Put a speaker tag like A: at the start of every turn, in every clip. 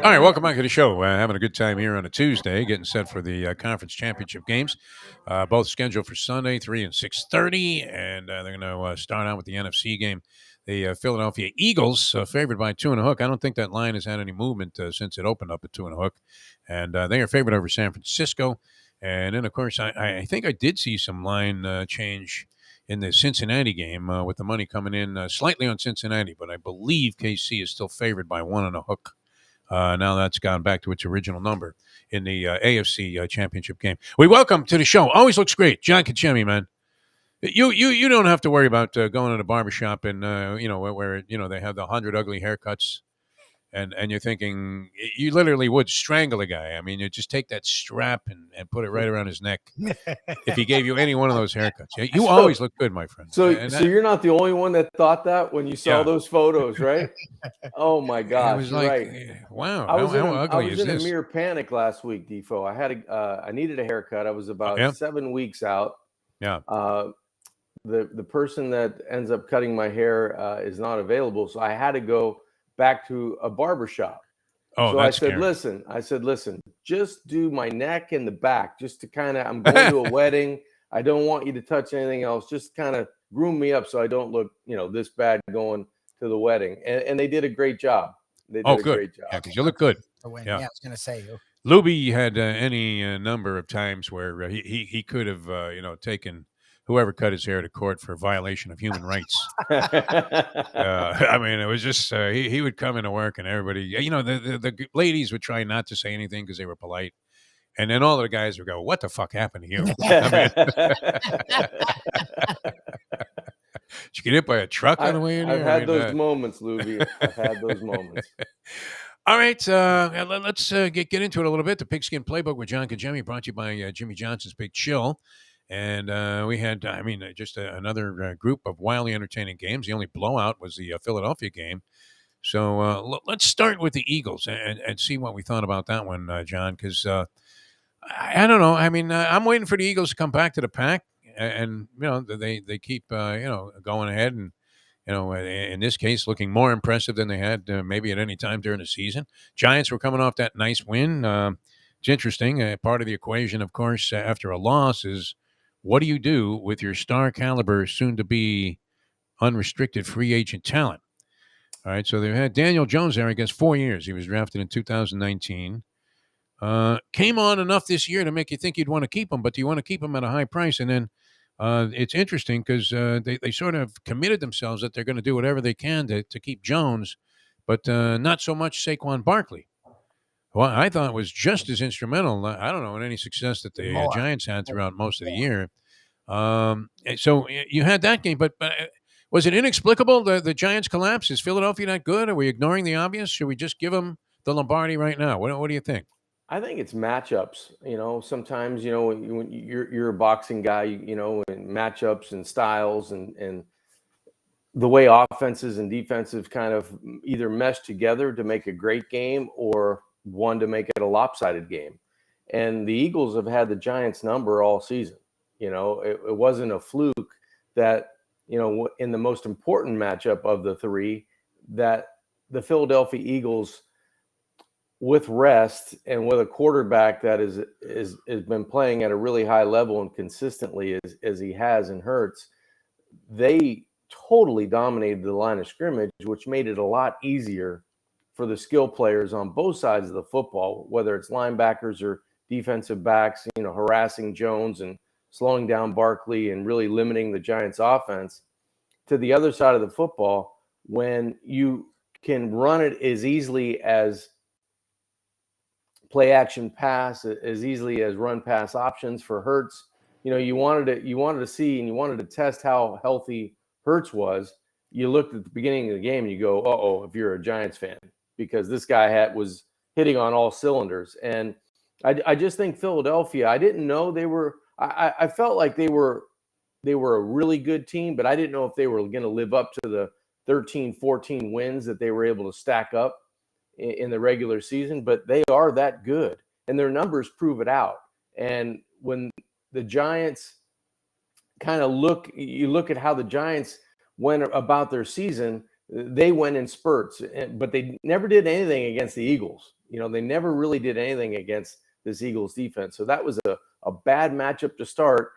A: All right, welcome back to the show. Having a good time here on a Tuesday, getting set for the conference championship games. Both scheduled for Sunday, 3 and 6:30, and they're going to start out with the NFC game. The Philadelphia Eagles, favored by 2.5. I don't think that line has had any movement since it opened up at 2.5, and they are favored over San Francisco. And then, of course, I think I did see some line change in the Cincinnati game with the money coming in slightly on Cincinnati, but I believe KC is still favored by 1.5. Now that's gone back to its original number in the AFC Championship game. We welcome to the show. Always looks great, John Congemi, man. You don't have to worry about going to the barbershop and where they have the 100 ugly haircuts, and you're thinking you literally would strangle a guy. I mean, you just take that strap and put it right around his neck. If he gave you any one of those haircuts, you always look good, my friend.
B: So you're not the only one that thought that when you saw those photos, right? Oh my gosh,
A: it was like,
B: right.
A: Wow,
B: I was
A: ugly
B: in a mere panic last week, Defo. I needed a haircut. I was about 7 weeks out.
A: Yeah.
B: The person that ends up cutting my hair is not available, so I had to go back to a barbershop.
A: Oh,
B: so
A: that's
B: I said, listen, just do my neck and the back, just to I'm going to a wedding. I don't want you to touch anything else. Just kind of groom me up so I don't look, this bad going to the wedding. And they did a great job. They did a great job.
A: Yeah, because you look good.
C: Yeah, I was going to say.
A: Luby had any number of times where he could have, taken whoever cut his hair to court for violation of human rights. I mean, it was just he would come into work and everybody, the ladies would try not to say anything because they were polite. And then all of the guys would go, "What the fuck happened to you?" Did you get hit by a truck on the way in here?
B: I've had those moments, Luby. I've had those moments.
A: All right, let's get into it a little bit. The Pigskin Playbook with John Congemi, brought to you by Jimmy Johnson's Big Chill. And we had, just another group of wildly entertaining games. The only blowout was the Philadelphia game. So let's start with the Eagles and see what we thought about that one, John, because I don't know. I mean, I'm waiting for the Eagles to come back to the pack, and they keep going ahead, and in this case, looking more impressive than they had maybe at any time during the season. Giants were coming off that nice win. It's interesting. Part of the equation, of course, after a loss is what do you do with your star caliber, soon to be unrestricted free agent talent? All right, so they had Daniel Jones there, I guess, 4 years. He was drafted in 2019. Came on enough this year to make you think you'd want to keep him, but do you want to keep him at a high price? And then it's interesting because they sort of committed themselves that they're going to do whatever they can to keep Jones, but not so much Saquon Barkley. Well, I thought it was just as instrumental. I don't know in any success that the Giants had throughout most of the year. So you had that game, but was it inexplicable the Giants collapse? Is Philadelphia not good? Are we ignoring the obvious? Should we just give them the Lombardi right now? What do you think?
B: I think it's matchups. Sometimes when you're a boxing guy, and matchups and styles and the way offenses and defensive kind of either mesh together to make a great game or one to make it a lopsided game. And the Eagles have had the Giants number all season. It wasn't a fluke that, in the most important matchup of the three, that the Philadelphia Eagles, with rest and with a quarterback that has been playing at a really high level and consistently as he has in Hurts, they totally dominated the line of scrimmage, which made it a lot easier for the skill players on both sides of the football, whether it's linebackers or defensive backs, harassing Jones and slowing down Barkley and really limiting the Giants' offense. To the other side of the football, when you can run it as easily as play action pass, as easily as run pass options for Hurts, you wanted to see and you wanted to test how healthy Hurts was. You looked at the beginning of the game and you go, uh-oh, if you're a Giants fan, because this guy was hitting on all cylinders. And I just think Philadelphia, I didn't know they were, I felt like they were a really good team, but I didn't know if they were going to live up to the 13, 14 wins that they were able to stack up in the regular season. But they are that good, and their numbers prove it out. And when the Giants kind of look at how the Giants went about their season, they went in spurts, but they never did anything against the Eagles. They never really did anything against this Eagles defense. So that was a bad matchup to start.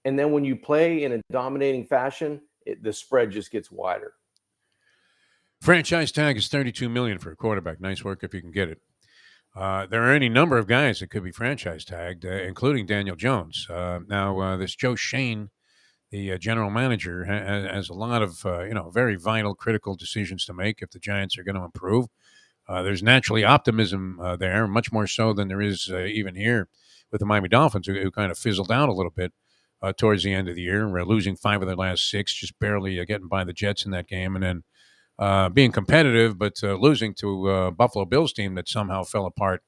B: And then when you play in a dominating fashion, the spread just gets wider.
A: Franchise tag is $32 million for a quarterback. Nice work if you can get it. There are any number of guys that could be franchise tagged, including Daniel Jones. Now, this Joe Shane, the general manager, has a lot of very vital, critical decisions to make if the Giants are going to improve. There's naturally optimism there, much more so than there is even here with the Miami Dolphins, who kind of fizzled out a little bit towards the end of the year, losing 5 of their last 6, just barely getting by the Jets in that game, and then being competitive, but losing to a Buffalo Bills team that somehow fell apart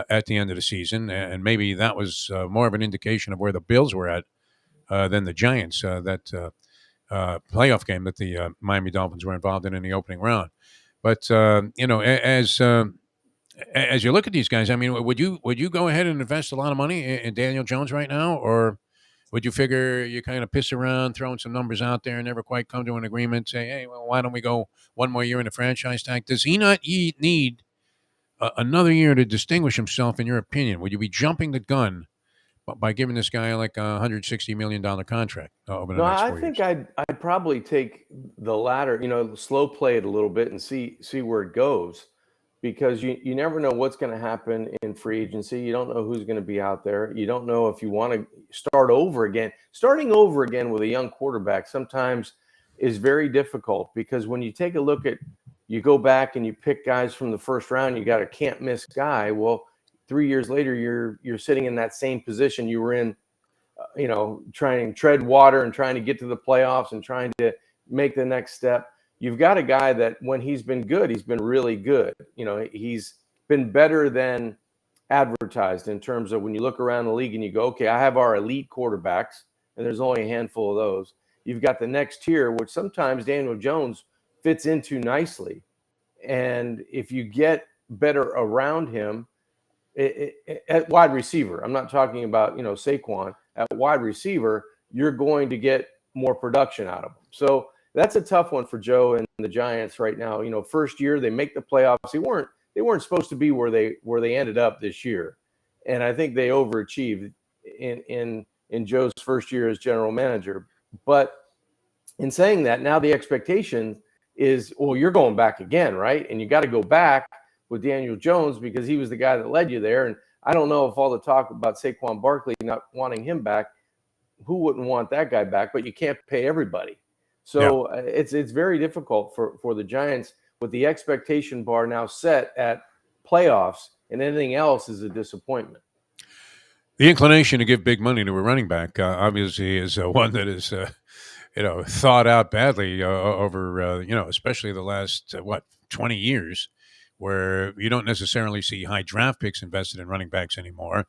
A: at the end of the season. And maybe that was more of an indication of where the Bills were at than the Giants, that playoff game that the Miami Dolphins were involved in the opening round. But, as you look at these guys, I mean, would you go ahead and invest a lot of money in Daniel Jones right now, or would you figure you kind of piss around, throwing some numbers out there, and never quite come to an agreement? Say, hey, well, why don't we go one more year in the franchise tag? Does he not need another year to distinguish himself? In your opinion, would you be jumping the gun by giving this guy like $160 million contract over the
B: No,
A: next
B: I
A: 4
B: think
A: years?
B: I'd probably take the latter, slow play it a little bit and see where it goes, because you never know what's going to happen in free agency. You don't know who's going to be out there. You don't know if you want to start over again. Starting over again with a young quarterback sometimes is very difficult, because when you take a look at, you go back and you pick guys from the first round, you got a can't miss guy. Well, 3 years later, you're sitting in that same position you were in, trying to tread water and trying to get to the playoffs and trying to make the next step. You've got a guy that when he's been good, he's been really good. He's been better than advertised in terms of when you look around the league and you go, okay, I have our elite quarterbacks, and there's only a handful of those. You've got the next tier, which sometimes Daniel Jones fits into nicely. And if you get better around him, at wide receiver, I'm not talking about, Saquon, at wide receiver, you're going to get more production out of him. So that's a tough one for Joe and the Giants right now. First year they make the playoffs. They weren't supposed to be where they ended up this year, and I think they overachieved in Joe's first year as general manager. But in saying that, now the expectation is, well, you're going back again, right? And you got to go back with Daniel Jones because he was the guy that led you there. And I don't know if all the talk about Saquon Barkley not wanting him back, who wouldn't want that guy back? But you can't pay everybody. So it's very difficult for the Giants with the expectation bar now set at playoffs, and anything else is a disappointment.
A: The inclination to give big money to a running back obviously is one that is thought out badly over especially the last 20 years, where you don't necessarily see high draft picks invested in running backs anymore,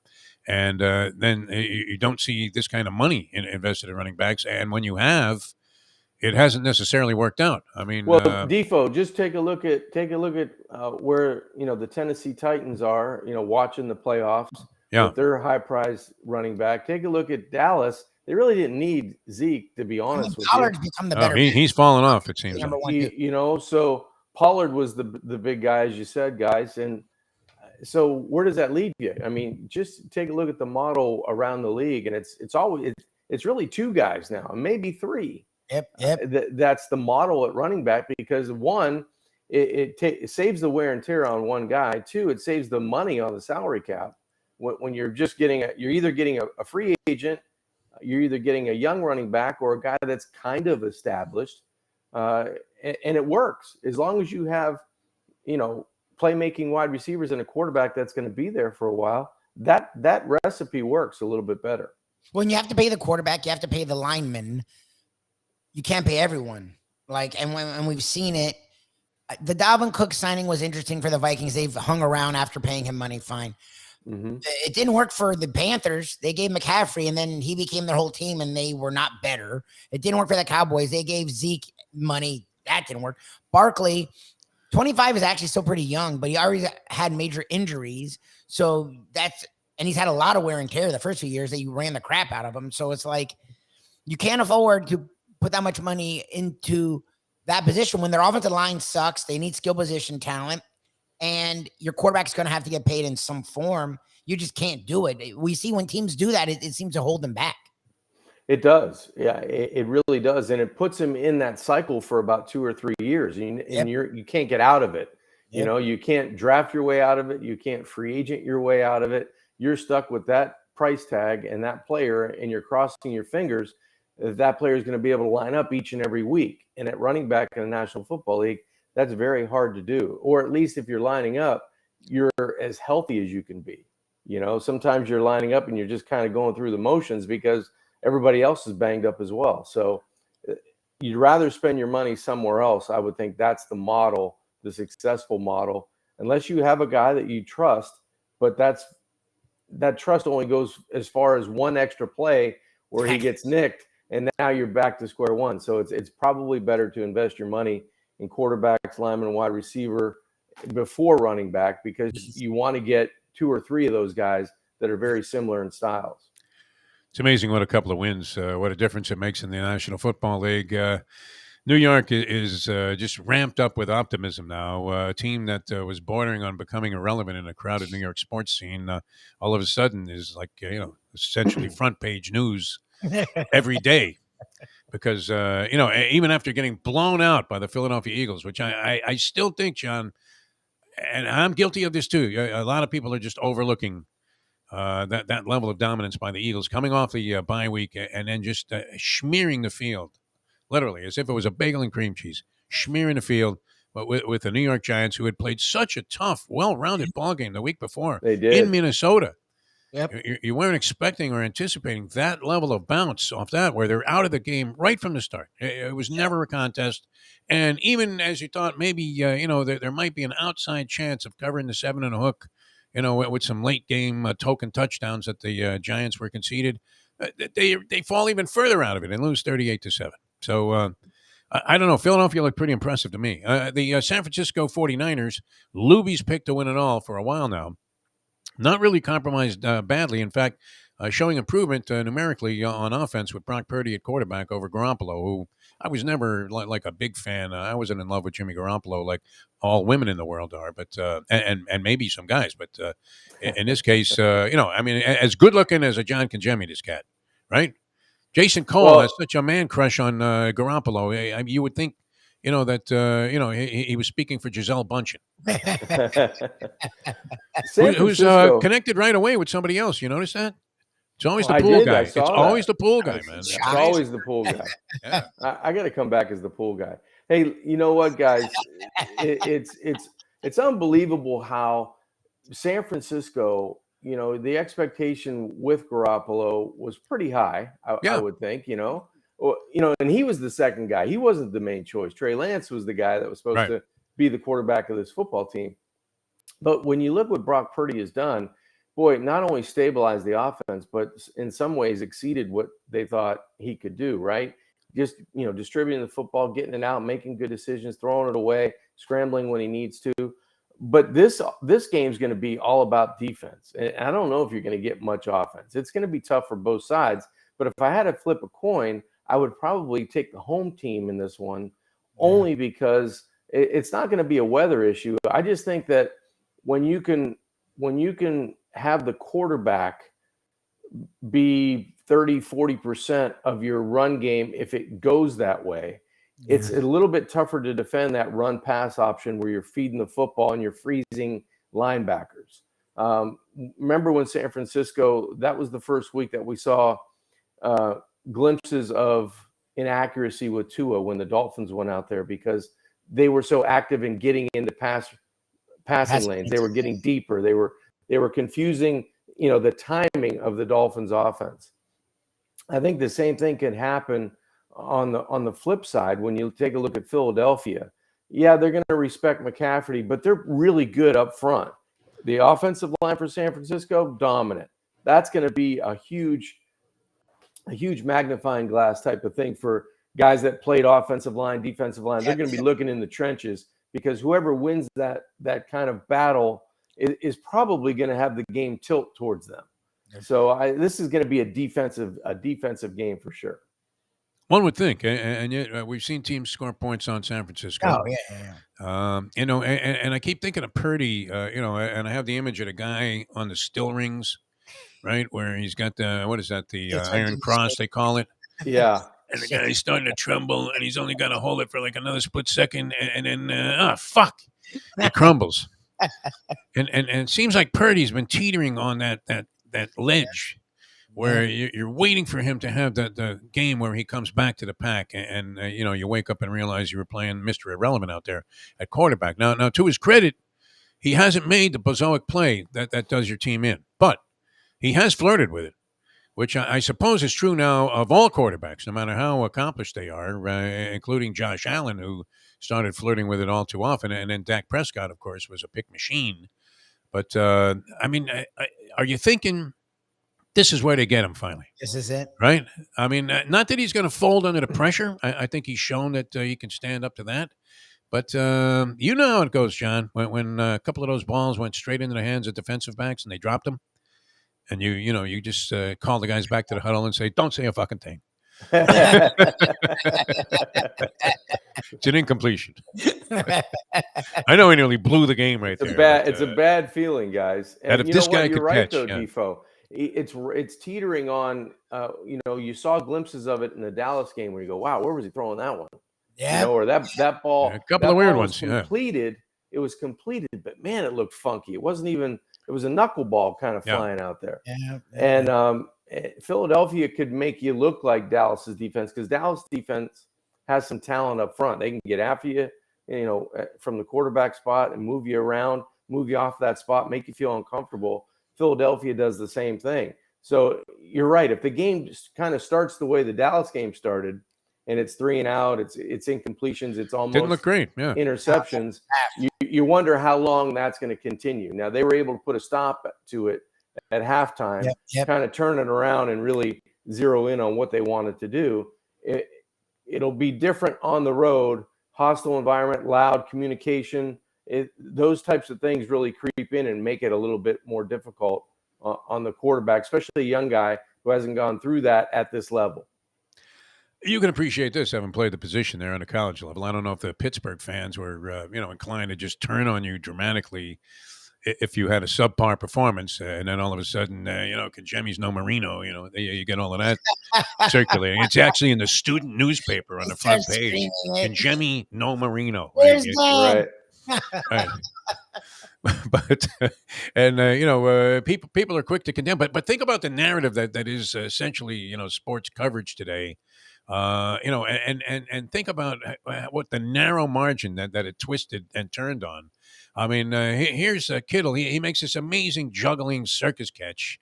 A: and then you don't see this kind of money invested in running backs, and when you have, it hasn't necessarily worked out. I mean,
B: well, Defo, just take a look at where the Tennessee Titans are. Watching the playoffs with their high prize running back. Take a look at Dallas. They really didn't need Zeke, to be honest with
C: Pollard's
B: you.
C: become the better.
A: He's fallen off, it seems.
B: So Pollard was the big guy, as you said, guys, and so where does that leave you? I mean, just take a look at the model around the league, and it's really 2 guys now, maybe 3.
C: Yep.
B: That's the model at running back, because one, it saves the wear and tear on one guy. 2, it saves the money on the salary cap. When you're just you're either getting a free agent, you're either getting a young running back or a guy that's kind of established, and it works as long as you have, playmaking wide receivers and a quarterback that's going to be there for a while. That recipe works a little bit better.
C: When you have to pay the quarterback, you have to pay the lineman. You can't pay everyone. And we've seen it. The Dalvin Cook signing was interesting for the Vikings. They've hung around after paying him money. Fine. Mm-hmm. It didn't work for the Panthers. They gave McCaffrey, and then he became their whole team, and they were not better. It didn't work for the Cowboys. They gave Zeke money. That didn't work. Barkley, 25 is actually still pretty young, but he already had major injuries. So and he's had a lot of wear and tear the first few years that you ran the crap out of him. So it's like you can't afford to put that much money into that position when their offensive line sucks. They need skill position talent, and your quarterback's going to have to get paid in some form. You just can't do it. We see when teams do that, it seems to hold them back.
B: It does. Yeah, it really does. And it puts him in that cycle for about 2 or 3 years. And you can't get out of it. You know, you can't draft your way out of it. You can't free agent your way out of it. You're stuck with that price tag and that player, and you're crossing your fingers that player is going to be able to line up each and every week. And at running back in the National Football League, that's very hard to do. Or at least if you're lining up, you're as healthy as you can be. You know, sometimes you're lining up and you're just kind of going through the motions because everybody else is banged up as well. So you'd rather spend your money somewhere else. I would think that's the model, the successful model, unless you have a guy that you trust, but that trust only goes as far as one extra play where he gets nicked, and now you're back to square one. So it's probably better to invest your money in quarterbacks, lineman, wide receiver before running back, because you want to get 2 or 3 of those guys that are very similar in styles.
A: It's amazing what a couple of wins, what a difference it makes in the National Football League. New York is just ramped up with optimism now. A team that was bordering on becoming irrelevant in a crowded New York sports scene, all of a sudden is like, essentially front page news every day. Because, even after getting blown out by the Philadelphia Eagles, which I still think, John, and I'm guilty of this too, a lot of people are just overlooking that level of dominance by the Eagles coming off the bye week and then just smearing the field, literally, as if it was a bagel and cream cheese, smearing the field, but with the New York Giants, who had played such a tough, well-rounded ball game the week before in Minnesota.
C: Yep.
A: You weren't expecting or anticipating that level of bounce off that, where they're out of the game right from the start. It was never a contest. And even as you thought maybe, there might be an outside chance of covering the 7 and a hook, with some late game token touchdowns that the Giants were conceded, they fall even further out of it and lose 38-7. So I don't know. Philadelphia looked pretty impressive to me. The San Francisco 49ers, Luby's pick to win it all for a while now. Not really compromised badly. In fact, showing improvement numerically on offense with Brock Purdy at quarterback over Garoppolo, who I was never like a big fan. I wasn't in love with Jimmy Garoppolo like all women in the world are, but and maybe some guys. But in this case, as good looking as a John Congemi, this cat, right? Jason Cole has such a man crush on Garoppolo. You would think, that he was speaking for Gisele Bundchen. Who's connected right away with somebody else. You notice that? It's always the pool guy. It's always the pool guy, man.
B: It's always the pool guy. Yeah. I got to come back as the pool guy. Hey, you know what, guys? It's unbelievable how San Francisco, the expectation with Garoppolo was pretty high. I would think, and he was the second guy. He wasn't the main choice. Trey Lance was the guy that was supposed to be the quarterback of this football team. But when you look what Brock Purdy has done, boy, not only stabilized the offense, but in some ways exceeded what they thought he could do, right? Just, distributing the football, getting it out, making good decisions, throwing it away, scrambling when he needs to. But this game is going to be all about defense. And I don't know if you're going to get much offense. It's going to be tough for both sides. But if I had to flip a coin, I would probably take the home team in this one, only because it's not going to be a weather issue. I just think that when you can have the quarterback be 30-40% of your run game, if it goes that way, it's a little bit tougher to defend that run pass option where you're feeding the football and you're freezing linebackers. Remember when San Francisco, that was the first week that we saw glimpses of inaccuracy with Tua when the Dolphins went out there, because they were so active in getting into passing lanes. They were getting deeper. They were confusing, the timing of the Dolphins offense. I think the same thing can happen on the flip side when you take a look at Philadelphia. Yeah, they're going to respect McCaffrey, but they're really good up front. The offensive line for San Francisco, dominant. That's going to be a huge magnifying glass type of thing for guys that played offensive line, defensive line. They're going to be looking in the trenches, because whoever wins that kind of battle is probably going to have the game tilt towards them. So this is going to be a defensive game for sure.
A: One would think, and yet we've seen teams score points on San Francisco.
C: Oh yeah.
A: And I keep thinking of Purdy, and I have the image of the guy on the still rings, right, where he's got what is that, the
C: It's
A: Iron Cross they call it,
B: Yeah.
A: and the guy's starting to tremble, and he's only got to hold it for like another split second, and then fuck, it crumbles, and it seems like Purdy's been teetering on that ledge. Where you're waiting for him to have the game where he comes back to the pack, and you wake up and realize you were playing Mr. Irrelevant out there at quarterback. Now, to his credit, he hasn't made the bozoic play that does your team in, but he has flirted with it, which I suppose is true now of all quarterbacks, no matter how accomplished they are, including Josh Allen, who started flirting with it all too often, and then Dak Prescott, of course, was a pick machine. But are you thinking? This is where they get him finally.
C: This is it.
A: Right? I mean, not that he's going to fold under the pressure. I think he's shown that he can stand up to that. But you know how it goes, John. When a couple of those balls went straight into the hands of defensive backs and they dropped them, and you just call the guys back to the huddle and say, "Don't say a fucking thing." It's an incompletion. I know he nearly blew the game right there.
B: It's a bad feeling, guys.
A: And if this guy could
B: right,
A: catch,
B: though, Defoe. It's teetering on. You saw glimpses of it in the Dallas game where you go, "Wow, where was he throwing that one?"
C: Yeah.
B: Or that ball.
A: A couple of weird ones.
B: Completed. It was completed, but man, it looked funky. It wasn't even. It was a knuckleball kind of flying out there.
C: Yeah.
B: And Philadelphia could make you look like Dallas's defense because Dallas defense has some talent up front. They can get after you, from the quarterback spot and move you around, move you off that spot, make you feel uncomfortable. Philadelphia does the same thing. So you're right. If the game just kind of starts the way the Dallas game started, and it's 3 and out, it's incompletions, it's almost
A: didn't look great. Yeah,
B: interceptions. You wonder how long that's going to continue. Now they were able to put a stop to it at halftime, kind of turn it around and really zero in on what they wanted to do. It'll be different on the road. Hostile environment, loud communication. Those types of things really creep in and make it a little bit more difficult on the quarterback, especially a young guy who hasn't gone through that at this level.
A: You can appreciate this, having played the position there on a college level. I don't know if the Pittsburgh fans were, inclined to just turn on you dramatically if you had a subpar performance, and then all of a sudden, Congemi's no Marino. You get all of that circulating. It's actually in the student newspaper on the front page. Congemi no Marino.
B: Right.
A: Right. But people are quick to condemn. But think about the narrative that is essentially sports coverage today. And think about what the narrow margin that it twisted and turned on. I mean, here's Kittle. He makes this amazing juggling circus catch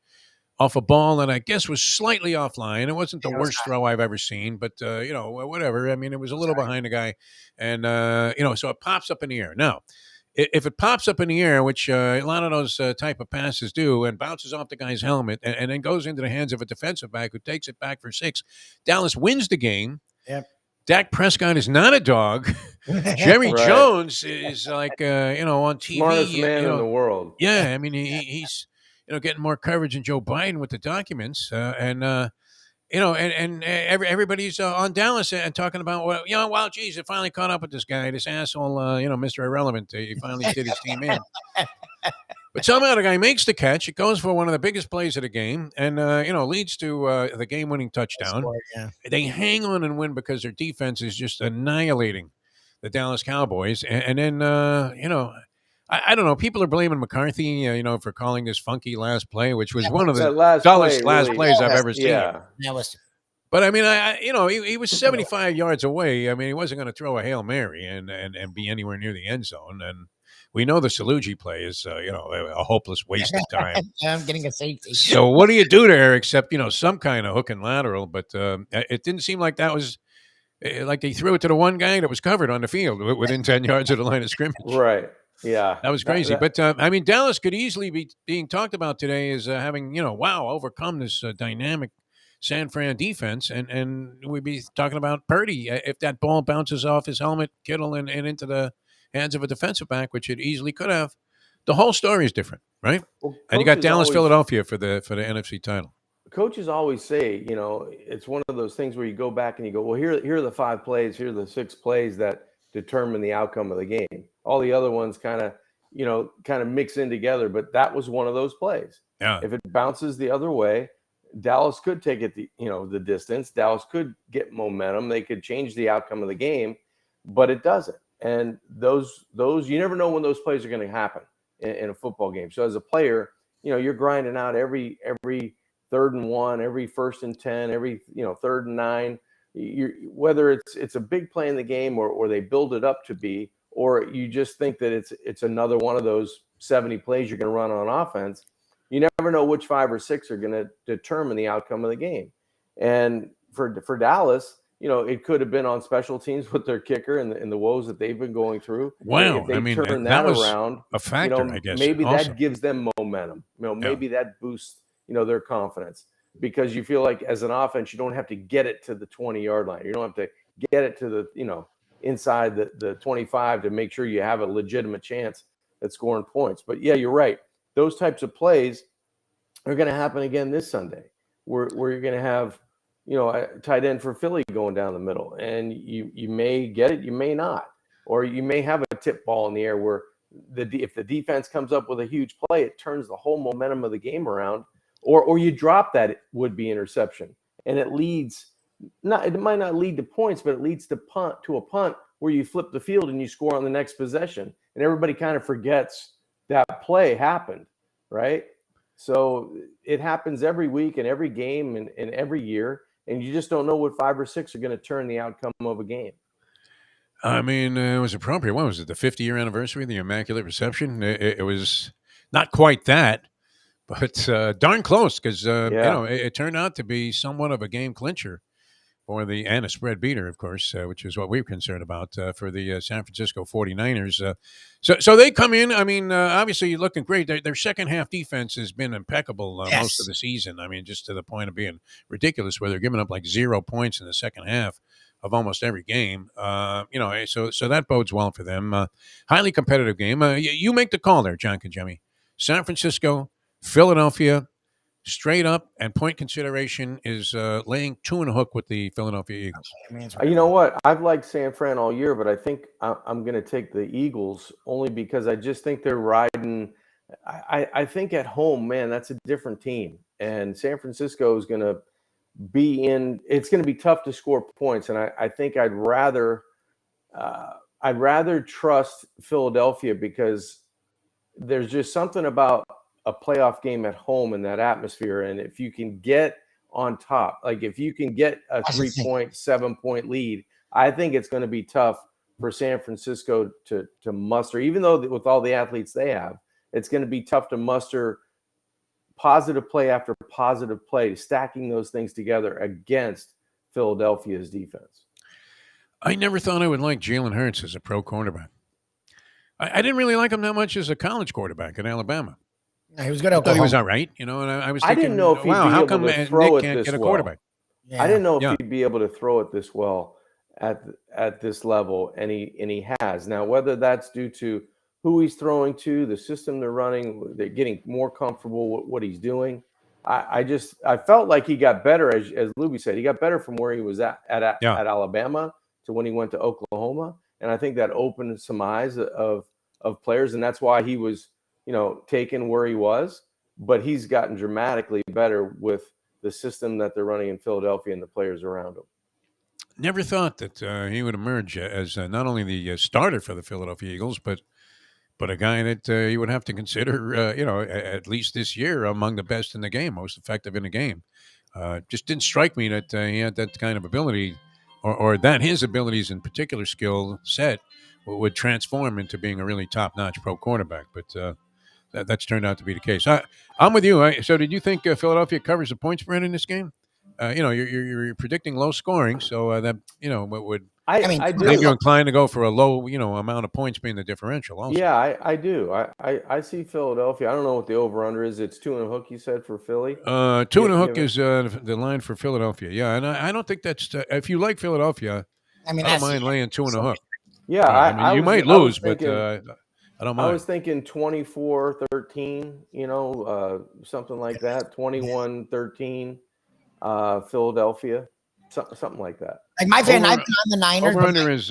A: off a ball that I guess was slightly offline. It wasn't the worst throw I've ever seen, but whatever. I mean, it was a little behind the guy, and so it pops up in the air. Now, if it pops up in the air, which a lot of those type of passes do, and bounces off the guy's helmet, and then goes into the hands of a defensive back who takes it back for 6, Dallas wins the game.
C: Yep.
A: Dak Prescott is not a dog. Jerry Jones is like, on TV.
B: Smartest man in the world.
A: Yeah, I mean, he's, getting more coverage than Joe Biden with the documents. Everybody's on Dallas and talking about, geez, it finally caught up with this guy, this asshole, Mr. Irrelevant. He finally did his team in. But somehow the guy makes the catch. It goes for one of the biggest plays of the game and, leads to the game-winning touchdown. They hang on and win because their defense is just annihilating the Dallas Cowboys. And then, I don't know. People are blaming McCarthy, for calling this funky last play, which was one of the dullest last plays I've ever seen.
C: Yeah.
A: But I mean, he was 75 yards away. I mean, he wasn't going to throw a Hail Mary and be anywhere near the end zone. And we know the Salugi play is, a hopeless waste of time.
C: I'm getting a safety.
A: So what do you do there except, some kind of hook and lateral? But it didn't seem like that was like they threw it to the one guy that was covered on the field within 10 yards of the line of scrimmage.
B: Right. Yeah.
A: That was crazy. But, Dallas could easily be being talked about today as having, overcome this dynamic San Fran defense. And we'd be talking about Purdy. If that ball bounces off his helmet, Kittle, and into the hands of a defensive back, which it easily could have, the whole story is different, right? Well, and you got Dallas, Philadelphia for the NFC title.
B: coaches always say, it's one of those things where you go back and you go, well, here are the 5 plays, here are the 6 plays that determine the outcome of the game. All the other ones kind of mix in together, but that was one of those plays.
A: Yeah.
B: If it bounces the other way, Dallas could take it the distance. Dallas could get momentum. They could change the outcome of the game, but it doesn't. And those you never know when those plays are going to happen in a football game. So as a player, you're grinding out every 3rd and 1, every 1st and 10, every 3rd and 9. Whether it's a big play in the game or they build it up to be, or you just think that it's another one of those 70 plays you're going to run on offense. You never know which 5 or 6 are going to determine the outcome of the game. And for Dallas, it could have been on special teams with their kicker and the woes that they've been going through.
A: Wow.
B: If they
A: that
B: turn that
A: was
B: around,
A: a factor, I guess.
B: maybe
A: also.
B: that gives them momentum. Maybe that boosts, their confidence, because you feel like as an offense, you don't have to get it to the 20-yard line. You don't have to get it to the, inside the 25 to make sure you have a legitimate chance at scoring points. But yeah, you're right. Those types of plays are going to happen again this Sunday, where you're going to have, a tight end for Philly going down the middle, and you may get it, you may not, or you may have a tip ball in the air where if the defense comes up with a huge play, it turns the whole momentum of the game around, or you drop that would-be interception, and it might not lead to points, but it leads to a punt where you flip the field and you score on the next possession, and everybody kind of forgets that play happened, right? So it happens every week and every game and every year, and you just don't know what 5 or 6 are going to turn the outcome of a game.
A: I mean, it was appropriate. What was it? The 50-year anniversary of the Immaculate Reception? It was not quite that, but darn close, because it turned out to be somewhat of a game clincher and a spread beater, of course, which is what we're concerned about for the San Francisco 49ers. So they come in. I mean, obviously looking great. Their second half defense has been impeccable most of the season. I mean, just to the point of being ridiculous, where they're giving up like 0 points in the second half of almost every game. So that bodes well for them. Highly competitive game. You make the call there, John Congemi. San Francisco, Philadelphia. Straight up, and point consideration is laying 2 and a hook with the Philadelphia Eagles.
B: You know what? I've liked San Fran all year, but I think I'm going to take the Eagles only because I just think they're riding. I think at home, man, that's a different team. And San Francisco is going to be it's going to be tough to score points. And I think I'd rather trust Philadelphia, because there's just something about a playoff game at home in that atmosphere. And if you can get on top, like if you can get a 3-point, 7-point lead, I think it's going to be tough for San Francisco to muster, even though with all the athletes they have, it's going to be tough to muster positive play after positive play, stacking those things together against Philadelphia's defense.
A: I never thought I would like Jalen Hurts as a pro quarterback. I didn't really like him that much as a college quarterback at Alabama.
C: He was good.
A: I thought he was all right, and I was thinking,
B: I didn't know if he'd be
A: how
B: able
A: come
B: to throw
A: Nick
B: it
A: can't
B: this
A: get a
B: well.
A: quarterback?
B: Yeah. I didn't know if he'd be able to throw it this well at this level, and he has. Now, whether that's due to who he's throwing to, the system they're running, they're getting more comfortable with what he's doing. I felt like he got better, as Luby said, he got better from where he was at Alabama to when he went to Oklahoma, and I think that opened some eyes of players, and that's why he was taken where he was. But he's gotten dramatically better with the system that they're running in Philadelphia and the players around him.
A: Never thought that he would emerge as not only the starter for the Philadelphia Eagles, but a guy that you would have to consider, at least this year, among the best in the game, most effective in the game. Just didn't strike me that he had that kind of ability, or that his abilities in particular skill set would transform into being a really top-notch pro quarterback. But that's turned out to be the case. I'm with you. So did you think Philadelphia covers the point spread in this game? You're predicting low scoring, so that would
B: I do.
A: make you inclined to go for a low amount of points being the differential. Also,
B: yeah, I do. I see Philadelphia. I don't know what the over under is. It's 2 and a hook. You said for Philly.
A: 2 and a hook is the line for Philadelphia. Yeah, and I don't think that's if you like Philadelphia. I don't mind laying 2 and a hook.
B: Yeah,
A: you might lose, but I don't
B: I
A: mind.
B: was thinking 24-13, something like that. 21-13, Philadelphia, something like that.
C: Like my fan, I've
A: Over
C: been on the Niners,
A: over
C: but
A: under is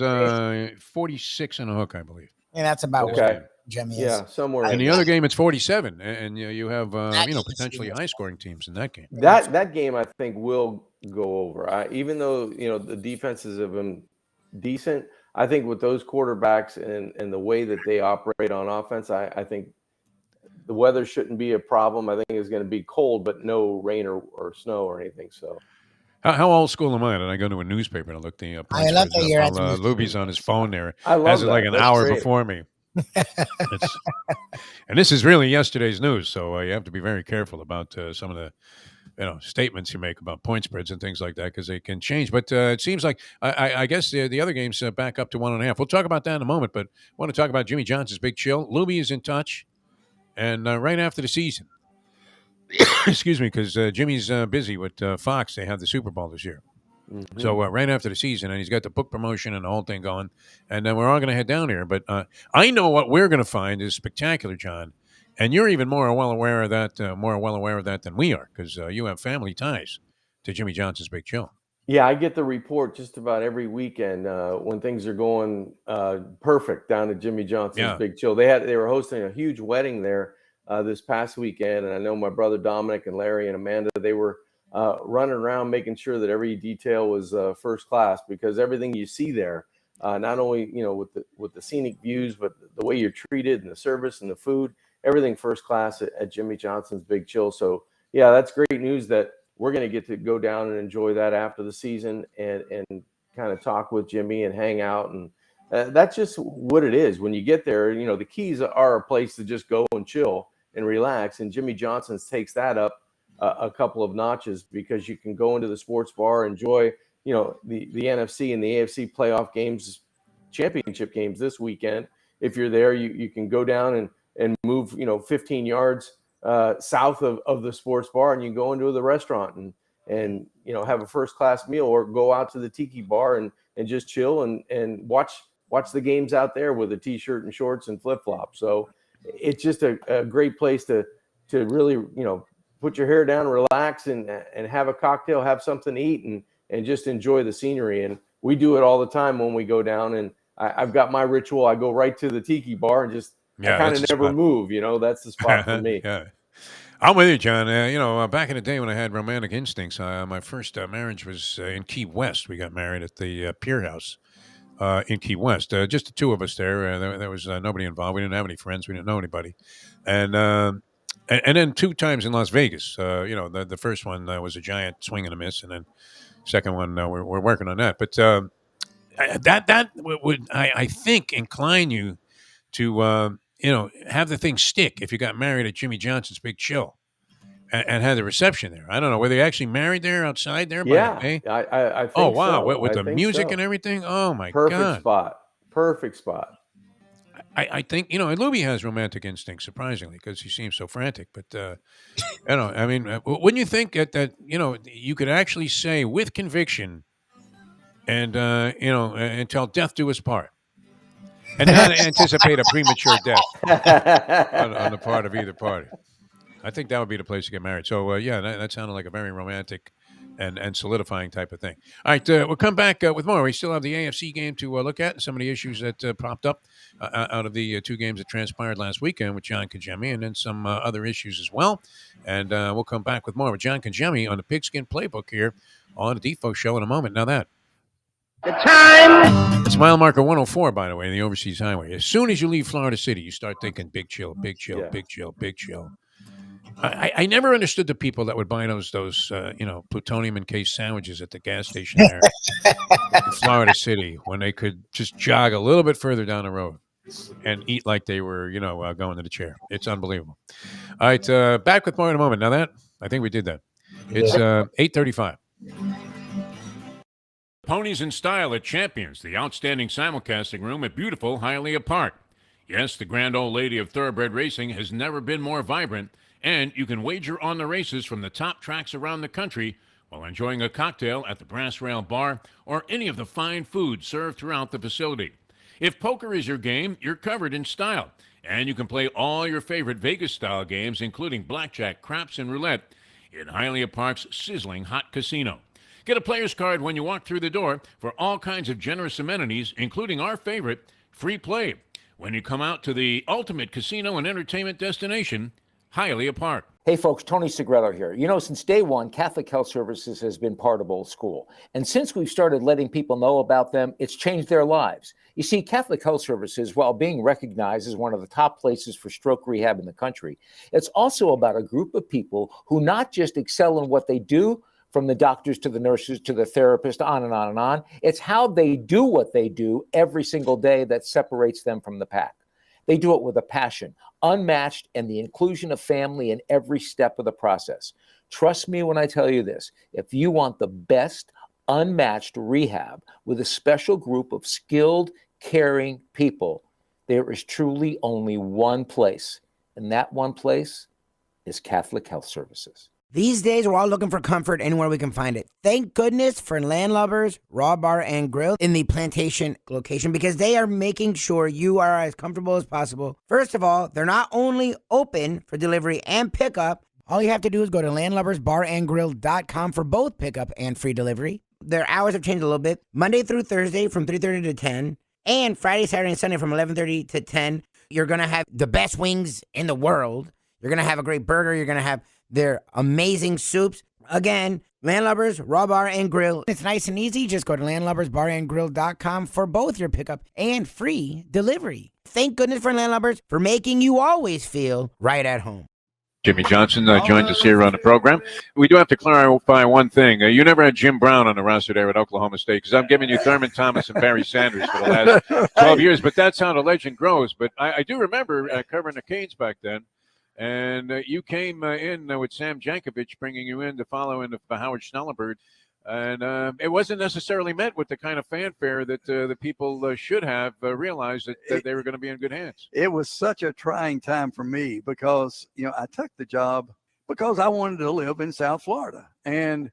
A: 46 and a hook, I believe.
C: yeah, that's about
A: This
C: what
B: Okay.
A: game.
C: Jimmy is.
B: Yeah, somewhere
A: In
B: in
A: the
B: there.
A: other game, it's 47, and you have
C: That game is
A: potentially
C: huge.
A: high scoring teams in that game.
B: That game I think will go over. Even though the defenses have been decent, I think with those quarterbacks and the way that they operate on offense, I think the weather shouldn't be a problem. I think it's going to be cold, but no rain or snow or anything. So
A: How old school am I? Did I go to a newspaper to look the point
C: I love
A: spreads
C: that
A: up
C: you're
A: while
C: at the newspaper.
A: Luby's on his phone there?
B: I
A: Has
B: love
A: it like
B: that.
A: an
B: That's
A: hour
B: great.
A: before me. It's, and this is really yesterday's news, so you have to be very careful about some of the statements you make about point spreads and things like that because they can change. But it seems like I guess the other games back up to 1.5. We'll talk about that in a moment, but I want to talk about Jimmy Johnson's big chill. Luby is in touch, and right after the season, excuse me, because Jimmy's busy with Fox. They have the Super Bowl this year.
B: Mhm.
A: So right after the season, and he's got the book promotion and the whole thing going, and then we're all going to head down here. But I know what we're going to find is spectacular, John, and you're even more well aware of that than we are because you have family ties to Jimmy Johnson's Big Chill.
B: Yeah, I get the report just about every weekend when things are going perfect down at Jimmy Johnson's
A: Yeah.
B: Big Chill. They were hosting a huge wedding there this past weekend, and I know my brother Dominic and Larry and Amanda, they were running around making sure that every detail was first class because everything you see there, not only with the scenic views, but the way you're treated and the service and the food, everything first class at Jimmy Johnson's Big Chill. So yeah, that's great news that we're going to get to go down and enjoy that after the season and kind of talk with Jimmy and hang out. And that's just what it is. When you get there, the Keys are a place to just go and chill and relax. And Jimmy Johnson's takes that up a couple of notches because you can go into the sports bar, enjoy, the NFC and the AFC playoff games, championship games this weekend. If you're there, you can go down and move, 15 yards south of the sports bar, and you go into the restaurant and have a first class meal, or go out to the tiki bar and just chill and watch the games out there with a t-shirt and shorts and flip flops. So it's just a great place to really put your hair down, relax, and have a cocktail, have something to eat, and just enjoy the scenery. And we do it all the time when we go down. And I've got my ritual. I go right to the tiki bar and just I kind of never move. That's the spot for me.
A: Yeah. I'm with you, John. Back in the day when I had romantic instincts, my first marriage was in Key West. We got married at the Pier House in Key West. Just the two of us there. There was nobody involved. We didn't have any friends. We didn't know anybody. And then 2 times in Las Vegas. The first one was a giant swing and a miss, and then second one we're working on that. But that would I think incline you to have the thing stick if you got married at Jimmy Johnson's Big Chill and had the reception there. I don't know, were they actually married there outside there by the
B: Yeah,
A: bay?
B: I
A: Oh
B: think
A: wow,
B: so.
A: with
B: I
A: the
B: think
A: music
B: so.
A: and everything. Oh my
B: Perfect
A: god.
B: spot. Perfect spot.
A: I think and Luby has romantic instincts surprisingly because he seems so frantic. But I mean, wouldn't you think that you could actually say with conviction and until death do us part, and not anticipate a premature death on the part of either party. I think that would be the place to get married. So yeah, that sounded like a very romantic and solidifying type of thing. All right, we'll come back with more. We still have the AFC game to look at and some of the issues that popped up out of the 2 games that transpired last weekend with John Congemi, and then some other issues as well. And we'll come back with more with John Congemi on the Pigskin Playbook here on the Defo Show in a moment. Now that.
D: The time.
A: It's mile marker 104, by the way, the overseas highway. As soon as you leave Florida City, you start thinking big chill, big chill,
B: Yeah.
A: big chill, big chill. I never understood the people that would buy those plutonium encased sandwiches at the gas station there in Florida City when they could just jog a little bit further down the road and eat like they were, going to the chair. It's unbelievable. All right, back with more in a moment. Now that I think we did that. It's 8:35. Ponies in Style at Champions, the outstanding simulcasting room at beautiful Hialeah Park. Yes, the grand old lady of thoroughbred racing has never been more vibrant, and you can wager on the races from the top tracks around the country while enjoying a cocktail at the Brass Rail Bar or any of the fine food served throughout the facility. If poker is your game, you're covered in Style. And you can play all your favorite Vegas-style games, including blackjack, craps, and roulette, in Hialeah Park's sizzling hot casino. Get a player's card when you walk through the door for all kinds of generous amenities, including our favorite, free play, when you come out to the ultimate casino and entertainment destination, Hialeah Park.
E: Hey folks, Tony Segreto here. You know, since day one, Catholic Health Services has been part of Old School. And since we've started letting people know about them, it's changed their lives. You see, Catholic Health Services, while being recognized as one of the top places for stroke rehab in the country, it's also about a group of people who not just excel in what they do, from the doctors to the nurses to the therapist, on and on and on. It's how they do what they do every single day that separates them from the pack. They do it with a passion, unmatched, and the inclusion of family in every step of the process. Trust me when I tell you this. If you want the best, unmatched rehab with a special group of skilled, caring people, there is truly only one place, and that one place is Catholic Health Services.
C: These days, we're all looking for comfort anywhere we can find it. Thank goodness for Landlubbers Raw Bar and Grill in the Plantation location, because they are making sure you are as comfortable as possible. First of all, they're not only open for delivery and pickup. All you have to do is go to landlubbersbarandgrill.com for both pickup and free delivery. Their hours have changed a little bit. Monday through Thursday from 3:30 to 10, and Friday, Saturday, and Sunday from 11:30 to 10. You're going to have the best wings in the world. You're going to have a great burger. You're going to have their amazing soups. Again, Landlubbers, Raw Bar and Grill. It's nice and easy. Just go to landlubbersbarandgrill.com for both your pickup and free delivery. Thank goodness for Landlubbers for making you always feel right at home.
A: Jimmy Johnson joins us here on the program. We do have to clarify one thing. You never had Jim Brown on the roster there at Oklahoma State, because I'm giving you Thurman Thomas and Barry Sanders for the last 12 years, but that's how the legend grows. But I do remember covering the Canes back then. And you came in with Sam Jankovic, bringing you in to follow in for Howard Schnellenberg. And it wasn't necessarily met with the kind of fanfare that the people should have realized that they were going to be in good hands.
F: It was such a trying time for me because, I took the job because I wanted to live in South Florida. And,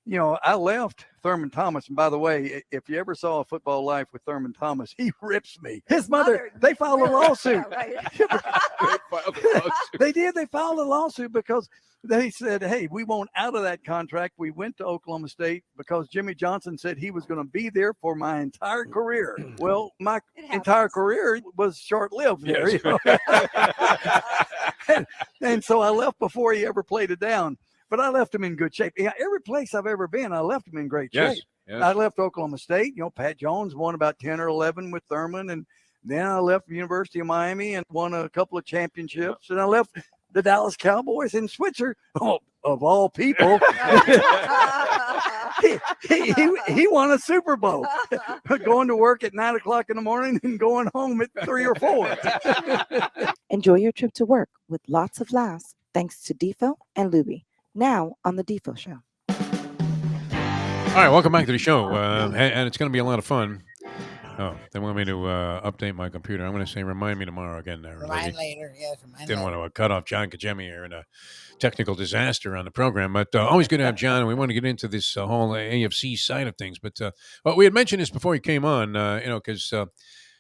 F: I left Thurman Thomas. And by the way, if you ever saw A Football Life with Thurman Thomas, he rips me. His mother, they filed a lawsuit. They did. They filed a lawsuit because they said, hey, we want out of that contract. We went to Oklahoma State because Jimmy Johnson said he was going to be there for my entire career. Well, my entire career was short-lived there.
A: Yes.
F: And so I left before he ever played it down. But I left him in good shape. Yeah, every place I've ever been, I left him in great shape. Yes. I left Oklahoma State. Pat Jones won about 10 or 11 with Thurman. And then I left the University of Miami and won a couple of championships. And I left the Dallas Cowboys in Switzer, of all people. he won a Super Bowl, going to work at 9 o'clock in the morning and going home at 3 or 4.
G: Enjoy your trip to work with lots of laughs, thanks to Defo and Luby. Now on the Defo Show.
A: All right, welcome back to the show, and it's going to be a lot of fun. Oh, they want me to update my computer. I'm going to say remind me tomorrow again. There,
C: Remind later, yes.
A: Didn't want to cut off John Congemi here in a technical disaster on the program, but always good to have John, and we want to get into this whole AFC side of things. But we had mentioned this before he came on, because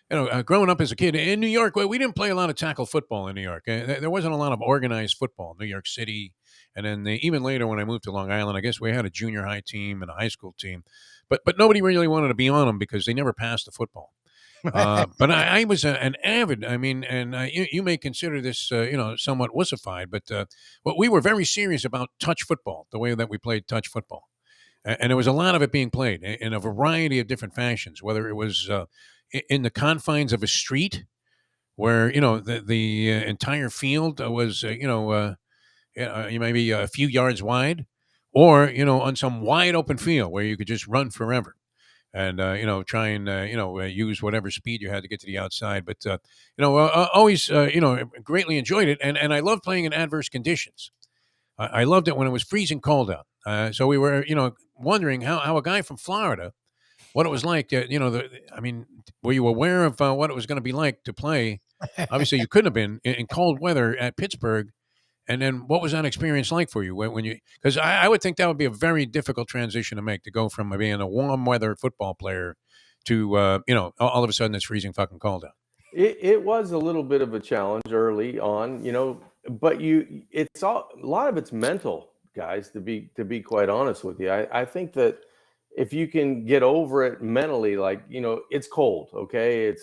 A: growing up as a kid in New York, we didn't play a lot of tackle football in New York. There wasn't a lot of organized football in New York City. And then even later when I moved to Long Island, I guess we had a junior high team and a high school team. But nobody really wanted to be on them because they never passed the football. But I was an avid, you may consider this, somewhat wussified, but we were very serious about touch football, the way that we played touch football. And there was a lot of it being played in a variety of different fashions, whether it was in the confines of a street where, the entire field was, maybe a few yards wide, or, on some wide open field where you could just run forever and, try and, use whatever speed you had to get to the outside. But, always, greatly enjoyed it. And I loved playing in adverse conditions. I loved it when it was freezing cold out. So we were, wondering how a guy from Florida, what it was like, were you aware of what it was going to be like to play? Obviously, you couldn't have been in cold weather at Pittsburgh. And then what was that experience like for you when you, because I would think that would be a very difficult transition to make, to go from being a warm weather football player to, all of a sudden it's freezing fucking cold out.
B: It was a little bit of a challenge early on, but it's a lot of it's mental, guys, to be quite honest with you. I think that if you can get over it mentally, like, it's cold, okay?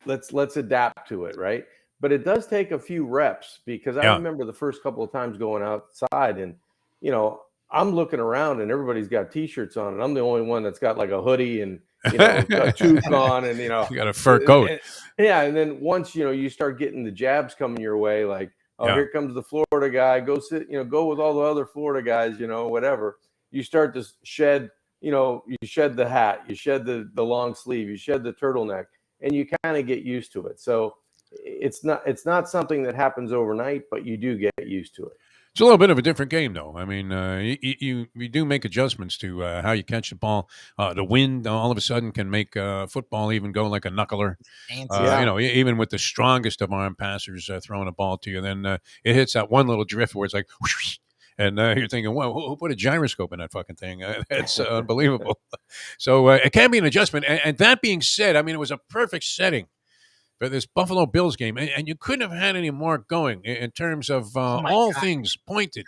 B: Let's adapt to it, right? But it does take a few reps, because I
A: Yeah.
B: remember the first couple of times going outside, and I'm looking around and everybody's got t-shirts on, and I'm the only one that's got like a hoodie and a toque on, and
A: You got a fur coat.
B: yeah. And then once you start getting the jabs coming your way, like, oh,
A: Yeah.
B: here comes the Florida guy, go sit, go with all the other Florida guys, whatever. You start to shed, you shed the hat, you shed the long sleeve, you shed the turtleneck, and you kind of get used to it. So it's not something that happens overnight, but you do get used to it.
A: It's a little bit of a different game, though. I mean, you do make adjustments to how you catch the ball. The wind all of a sudden can make football even go like a knuckler.
B: Yeah.
A: Even with the strongest of arm passers throwing a ball to you, then it hits that one little drift where it's like, whoosh, and you're thinking, "Well, who put a gyroscope in that fucking thing?" It's unbelievable. So it can be an adjustment. And that being said, I mean, it was a perfect setting for this Buffalo Bills game, and you couldn't have had any more going in terms of all
C: God.
A: things pointed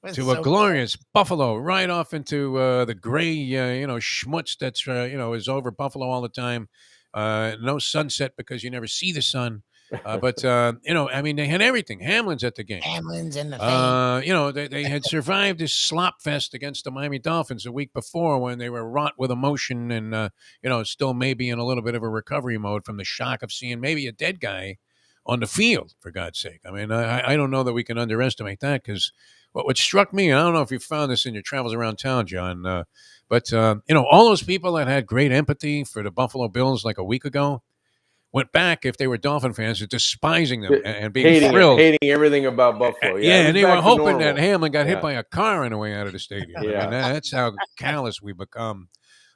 C: It's
A: to a
C: so
A: glorious Buffalo right off into the gray, schmutz that's is over Buffalo all the time. No sunset because you never see the sun. But I mean, they had everything. Hamlin's at the game.
C: Hamlin's in the thing.
A: They had survived this slop fest against the Miami Dolphins a week before when they were wrought with emotion and, still maybe in a little bit of a recovery mode from the shock of seeing maybe a dead guy on the field, for God's sake. I mean, I don't know that we can underestimate that, because what struck me, and I don't know if you found this in your travels around town, John, but all those people that had great empathy for the Buffalo Bills like a week ago went back, if they were Dolphin fans, to despising them and being thrilled.
B: Hating everything about Buffalo. Yeah,
A: and they were hoping that
B: normal.
A: Hamlin got hit
B: Yeah.
A: by a car on the way out of the stadium.
B: Yeah.
A: I mean, that's how callous we become.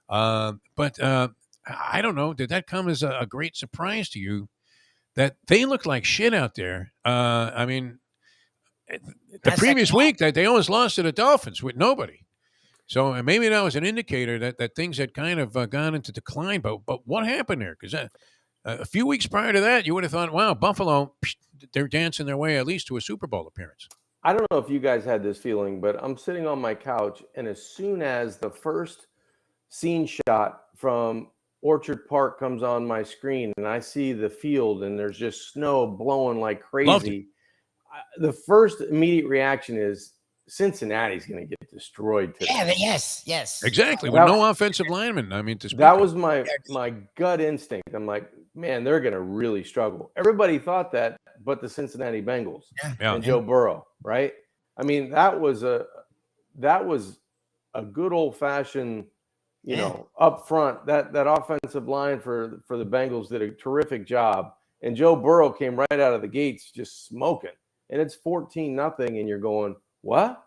A: But I don't know. Did that come as a great surprise to you that they looked like shit out there? I mean, the
C: That's
A: previous
C: like-
A: week that they almost lost to the Dolphins with nobody. So maybe that was an indicator that things had kind of gone into decline. But what happened there? Because a few weeks prior to that, you would have thought, wow, Buffalo, they're dancing their way at least to a Super Bowl appearance.
B: I don't know if you guys had this feeling, but I'm sitting on my couch, and as soon as the first scene shot from Orchard Park comes on my screen and I see the field and there's just snow blowing like crazy, the first immediate reaction is Cincinnati's going to get destroyed today.
C: Yeah, yes.
A: Exactly. With no offensive lineman. I mean,
B: that was my gut instinct. I'm like, man, they're going to really struggle. Everybody thought that, but the Cincinnati Bengals and Joe Burrow, right? I mean, that was a good old fashioned, up front. That offensive line for the Bengals did a terrific job, and Joe Burrow came right out of the gates just smoking. And it's 14-0, and you're going, what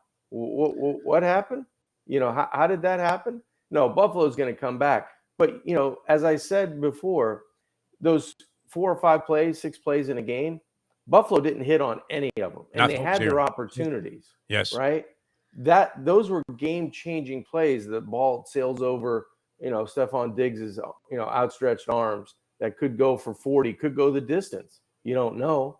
B: happened? How did that happen? No, Buffalo's going to come back. But, as I said before, those 4 or 5 plays, 6 plays in a game, Buffalo didn't hit on any of them. And they had their opportunities.
A: Yes.
B: Right? Those were game-changing plays. The ball sails over, Stephon Diggs's, outstretched arms that could go for 40, could go the distance. You don't know.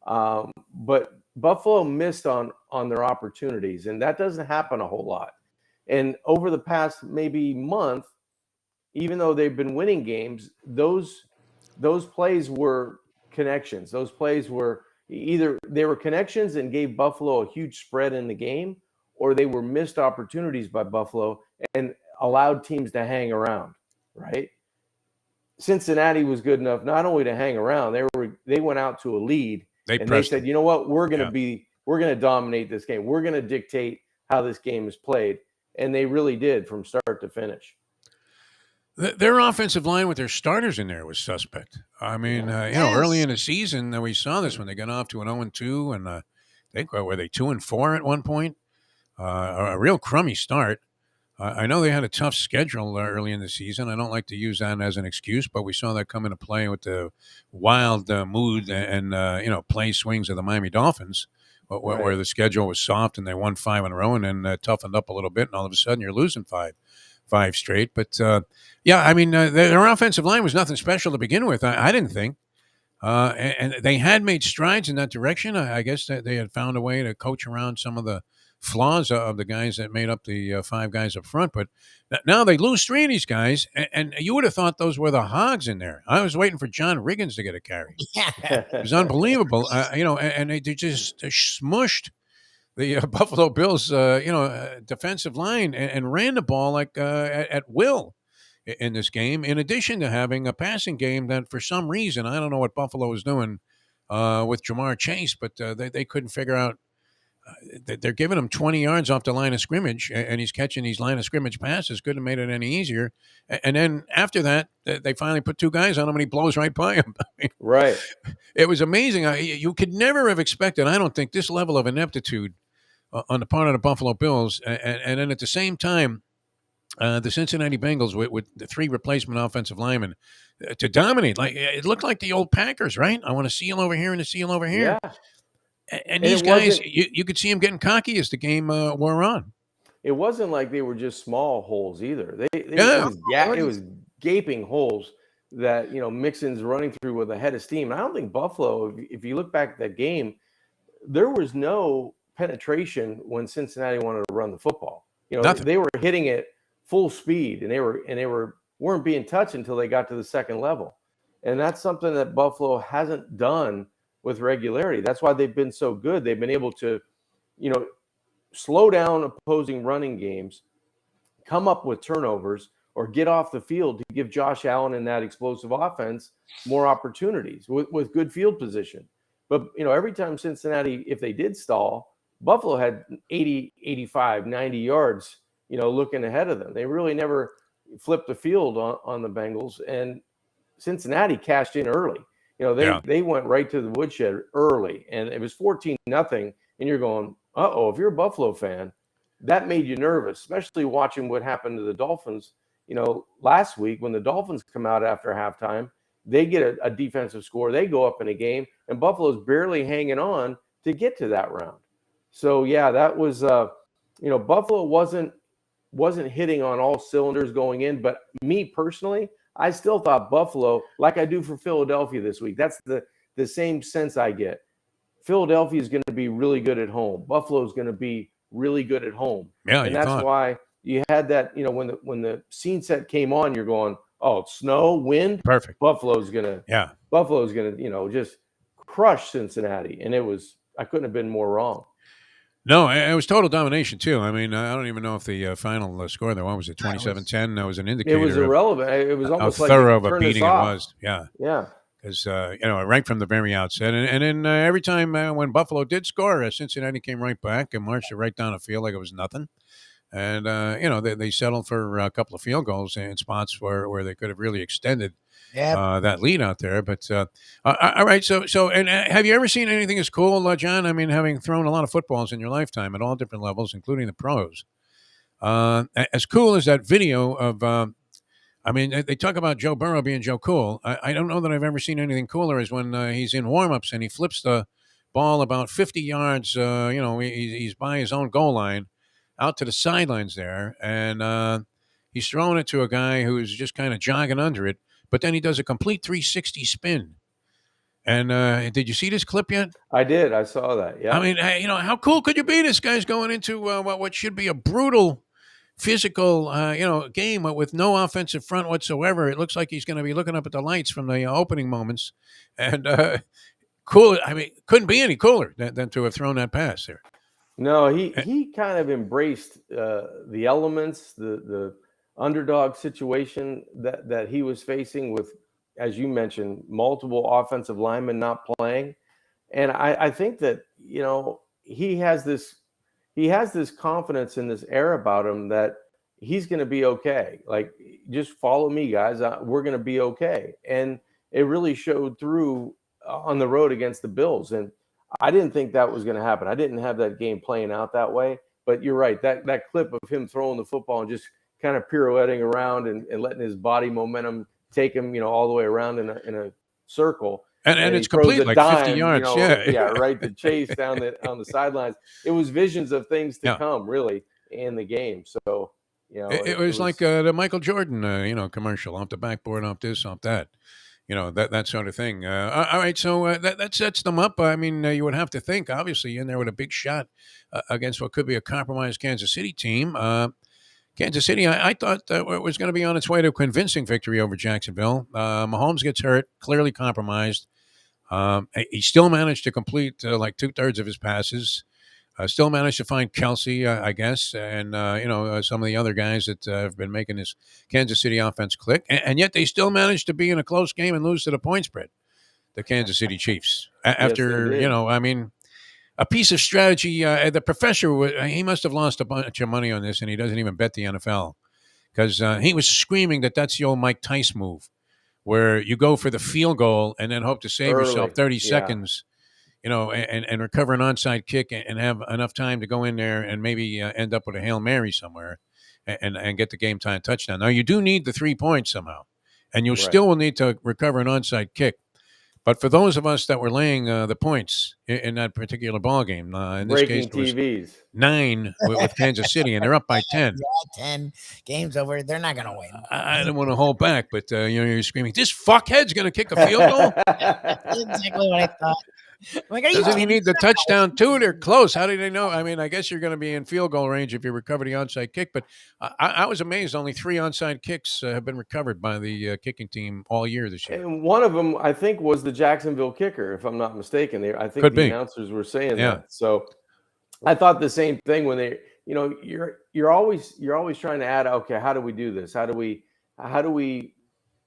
B: But Buffalo missed on their opportunities, and that doesn't happen a whole lot. And over the past maybe month, even though they've been winning games, those plays were connections. Those plays were either they were connections and gave Buffalo a huge spread in the game, or they were missed opportunities by Buffalo and allowed teams to hang around, right? Cincinnati was good enough not only to hang around, they went out to a lead. They said, you know what, we're going to dominate this game. We're going to dictate how this game is played. And they really did from start to finish.
A: Their offensive line with their starters in there was suspect. I mean, early in the season, we saw this when they got off to an 0-2, and I think, were they 2-4 at one point? A real crummy start. I know they had a tough schedule early in the season. I don't like to use that as an excuse, but we saw that come into play with the wild mood and play swings of the Miami Dolphins, where the schedule was soft and they won 5 in a row and then toughened up a little bit, and all of a sudden you're losing 5 5 straight. But yeah, I mean, their offensive line was nothing special to begin with. I didn't think. And they had made strides in that direction. I guess that they had found a way to coach around some of the flaws of the guys that made up the 5 guys up front. But now they lose 3 of these guys, and you would have thought those were the hogs in there. I was waiting for John Riggins to get a carry. It was unbelievable, and they just smushed the Buffalo Bills, defensive line and ran the ball like at will in this game, in addition to having a passing game that for some reason, I don't know what Buffalo was doing with Jamar Chase, but they couldn't figure out. They're giving him 20 yards off the line of scrimmage, and he's catching these line of scrimmage passes. Couldn't have made it any easier. And then after that, they finally put 2 guys on him, and he blows right by him.
B: Right.
A: It was amazing. You could never have expected, I don't think, this level of ineptitude on the part of the Buffalo Bills. And then at the same time, the Cincinnati Bengals with the 3 replacement offensive linemen to dominate. Like it looked like the old Packers, right? I want to seal over here and a seal over here.
B: Yeah.
A: And these guys, you could see them getting cocky as the game wore on.
B: It wasn't like they were just small holes either.
A: Yeah.
B: It was gaping holes that, Mixon's running through with a head of steam. And I don't think Buffalo, if you look back at that game, there was no penetration when Cincinnati wanted to run the football. They were hitting it full speed, and they weren't being touched until they got to the second level. And that's something that Buffalo hasn't done with regularity. That's why they've been so good. They've been able to, slow down opposing running games, come up with turnovers, or get off the field to give Josh Allen and that explosive offense more opportunities with good field position. But, every time Cincinnati, if they did stall, Buffalo had 80, 85, 90 yards, looking ahead of them. They really never flipped the field on the Bengals, and Cincinnati cashed in early. They went right to the woodshed early, and it was 14-0, and you're going, uh-oh, if you're a Buffalo fan, that made you nervous, especially watching what happened to the Dolphins, last week when the Dolphins come out after halftime, they get a defensive score, they go up in a game, and Buffalo's barely hanging on to get to that round. So, yeah, that was, Buffalo wasn't hitting on all cylinders going in, but me personally, I still thought Buffalo, like I do for Philadelphia this week, that's the same sense I get. Philadelphia is going to be really good at home. Buffalo is going to be really good at home.
A: Yeah,
B: and that's why you had that, when the scene set came on, you're going, oh, snow, wind.
A: Perfect.
B: Buffalo's going to, just crush Cincinnati. And I couldn't have been more wrong.
A: No, it was total domination, too. I mean, I don't even know if the final score there, what was it, 27-10? That was an indicator.
B: It was irrelevant. It was almost
A: how
B: like
A: thorough of a beating it was. Yeah.
B: Yeah.
A: Because, right from the very outset. And then every time when Buffalo did score, Cincinnati came right back and marched it right down the field like it was nothing. And, they settled for a couple of field goals in spots where they could have really extended that lead out there. But all right, so and have you ever seen anything as cool, John? I mean, having thrown a lot of footballs in your lifetime at all different levels, including the pros, as cool as that video of they talk about Joe Burrow being Joe Cool. I don't know that I've ever seen anything cooler as when he's in warm-ups and he flips the ball about 50 yards, he's by his own goal line out to the sidelines there, and he's throwing it to a guy who's just kind of jogging under it. But then he does a complete 360 spin. And did you see this clip yet?
B: I did. I saw that. Yeah.
A: I mean, how cool could you be? This guy's going into what should be a brutal physical, game with no offensive front whatsoever. It looks like he's going to be looking up at the lights from the opening moments. And cool. I mean, couldn't be any cooler than to have thrown that pass there.
B: No, he kind of embraced the elements, the underdog situation that he was facing with, as you mentioned, multiple offensive linemen not playing. And I think that, he has this confidence in this air about him that he's going to be okay. Like, just follow me, guys. We're going to be okay. And it really showed through on the road against the Bills. And I didn't think that was going to happen. I didn't have that game playing out that way. But you're right. That clip of him throwing the football and just kind of pirouetting around and letting his body momentum take him, all the way around in a circle.
A: And it's complete, like dime, 50 yards.
B: Right. The chase down on the sidelines. It was visions of things to come, really, in the game. So,
A: It was like the Michael Jordan, commercial, off the backboard, off this, off that, that sort of thing. All right, so that sets them up. I mean, you would have to think, obviously, in there with a big shot against what could be a compromised Kansas City team. Kansas City, I thought it was going to be on its way to a convincing victory over Jacksonville. Mahomes gets hurt, clearly compromised. He still managed to complete like 2/3 of his passes. Still managed to find Kelsey, I guess, and some of the other guys that have been making this Kansas City offense click, and yet they still managed to be in a close game and lose to the point spread. The Kansas City Chiefs, after a piece of strategy. The professor, he must have lost a bunch of money on this, and he doesn't even bet the NFL because he was screaming that that's the old Mike Tice move, where you go for the field goal and then hope to save yourself 30 seconds. And recover an onside kick and have enough time to go in there and maybe end up with a Hail Mary somewhere and get the game time touchdown. Now, you do need the 3 points somehow, and you still will need to recover an onside kick. But for those of us that were laying the points in that particular ball game, in this case, it was
B: TVs.
A: 9 with Kansas City, and they're up by 10.
C: 10 games over. They're not going to win.
A: I don't want to hold back, but you're screaming, this fuckhead's going to kick a field goal?
C: That's exactly what I thought. Like,
A: doesn't he need the touchdown too? They're close. How do they know? I mean, I guess you're going to be in field goal range if you recover the onside kick. But I was amazed. Only 3 onside kicks have been recovered by the kicking team all year this year.
B: And one of them, I think, was the Jacksonville kicker, if I'm not mistaken. I think the announcers were saying that. So I thought the same thing when they, you're always trying to add. Okay, how do we do this? How do we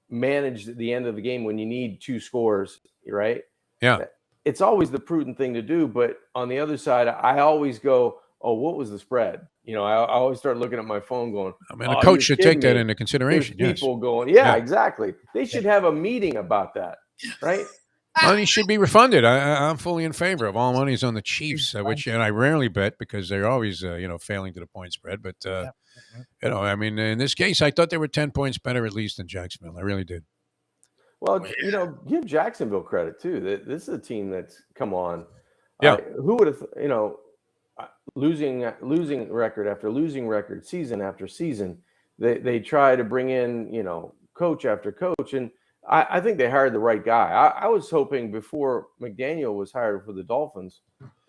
B: manage the end of the game when you need 2 scores? Right?
A: Yeah.
B: It's always the prudent thing to do, but on the other side, I always go, "Oh, what was the spread?" I always start looking at my phone, going,
A: "I mean, a coach should take that into consideration."
B: There's people going, "Yeah, exactly." They should have a meeting about that, right?
A: Money should be refunded. I'm fully in favor of all money's on the Chiefs, which I rarely bet because they're always, failing to the point spread. But I mean, in this case, I thought they were 10 points better at least than Jacksonville. I really did.
B: Well, give Jacksonville credit too. This is a team that's come on.
A: Yeah.
B: Who would have, losing record after losing record, season after season. They try to bring in, coach after coach, and I think they hired the right guy. I was hoping before McDaniel was hired for the Dolphins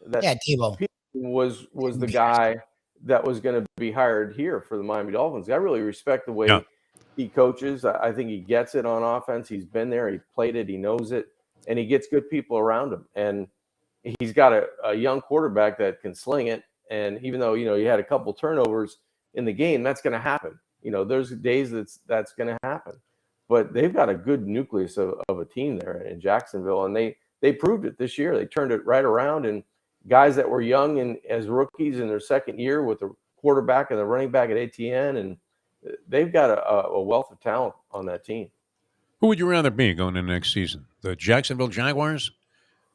B: that
C: Tebow
B: was the guy that was going to be hired here for the Miami Dolphins. I really respect the way. Yeah. He coaches. I think he gets it on offense. He's been there. He played it. He knows it. And he gets good people around him. And he's got a young quarterback that can sling it. And even though, you had a couple turnovers in the game, that's going to happen. There's days that's going to happen. But they've got a good nucleus of a team there in Jacksonville. And they proved it this year. They turned it right around. And guys that were young and as rookies in their second year with the quarterback and the running back at ATN, and they've got a wealth of talent on that team.
A: Who would you rather be going into next season? The Jacksonville Jaguars